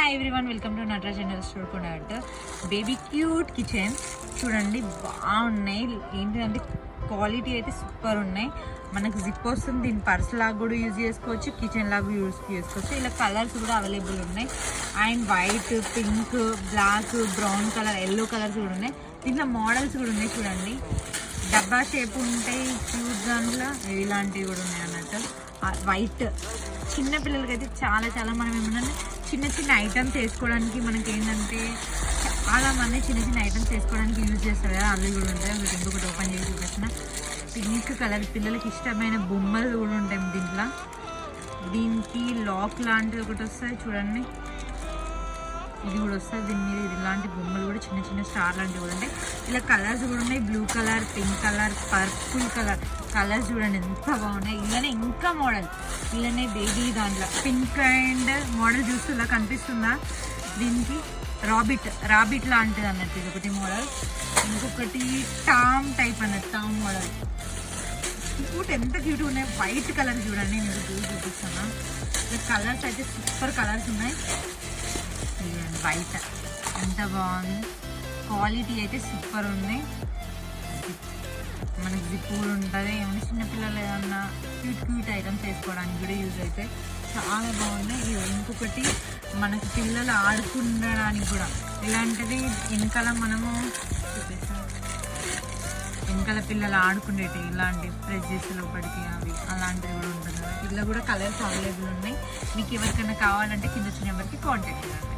Hi everyone, welcome to Nataraj general store కొనట్ baby cute kitchen. చూడండి బాగున్నాయి. ఏంటంటే క్వాలిటీ అయితే సూపర్ ఉన్నాయి. మనకు జిప్ వస్తుంది. దీని పర్స్ లాగా కూడా యూజ్ చేసుకోవచ్చు, కిచెన్ లాగా యూజ్ చేసుకోవచ్చు. ఇలా కలర్స్ కూడా అవైలబుల్ ఉన్నాయి. And white, pink, black, brown colour, yellow colours కూడా ఉన్నాయి. దీంట్లో మోడల్స్ కూడా ఉన్నాయి. చూడండి డబ్బా షేప్ ఉంటాయి, క్యూట్ దాంట్లో ఇలాంటివి కూడా ఉన్నాయి అన్నట్టు. వైట్ చిన్న పిల్లలకైతే చాలా చాలా మనం ఏమన్నా చిన్న చిన్న ఐటమ్స్ వేసుకోవడానికి మనకి ఏంటంటే చాలా మంది చిన్న చిన్న ఐటమ్స్ వేసుకోవడానికి యూజ్ చేస్తారు కదా, అవి కూడా ఉంటాయి. అవి ఇంకొకటి ఓపెన్ చేసి చూపించిన పింక్ కలర్ పిల్లలకి ఇష్టమైన బొమ్మలు కూడా ఉంటాయి దీంట్లో. దీనికి లాక్ లాంటిది ఒకటి వస్తుంది చూడండి, ఇది కూడా వస్తుంది. దీని మీద ఇలాంటి బొమ్మలు కూడా చిన్న చిన్న స్టార్ లాంటివి కూడా ఉంటాయి. ఇలా కలర్స్ కూడా ఉన్నాయి, blue colour, pink colour, purple colour colours చూడండి ఎంత బాగున్నాయి. ఇలానే ఇంకా మోడల్, ఇలానే బేబీ దాంట్లో పింక్ అండ్ మోడల్ చూస్తుందా, కనిపిస్తుందా? దీనికి రాబిట్ లాంటిది అన్నట్టు ఇది ఒకటి మోడల్. ఇంకొకటి టామ్ టైప్ అన్నట్టు, టామ్ మోడల్. క్యూట్, ఎంత క్యూట్ ఉన్నాయి. వైట్ కలర్ చూడండి, నేను చూపిస్తున్నా. కలర్స్ అయితే సూపర్ కలర్స్ ఉన్నాయి. వైట్ ఎంత బాగుంది, క్వాలిటీ అయితే సూపర్ ఉంది. మనకి జిప్ కూడా ఉంటుంది. ఏమైనా చిన్నపిల్లలు ఏమన్నా క్యూట్ ఐటమ్స్ వేసుకోవడానికి కూడా యూజ్ అయితే చాలా బాగున్నాయి. ఇంకొకటి మనకి పిల్లలు ఆడుకుండడానికి కూడా ఇలాంటిది వెనకాల మనము చూపిస్తాం. వెనకాల పిల్లలు ఆడుకునేటి ఇలాంటి ప్రెస్ చేసే లోపలికి అవి అలాంటివి కూడా ఉంటుంది. ఇలా కూడా కలర్స్ అవైలబుల్ ఉన్నాయి. మీకు ఎవరికైనా కావాలంటే కింద వచ్చిన నెంబర్కి కాంటాక్ట్ చేయండి.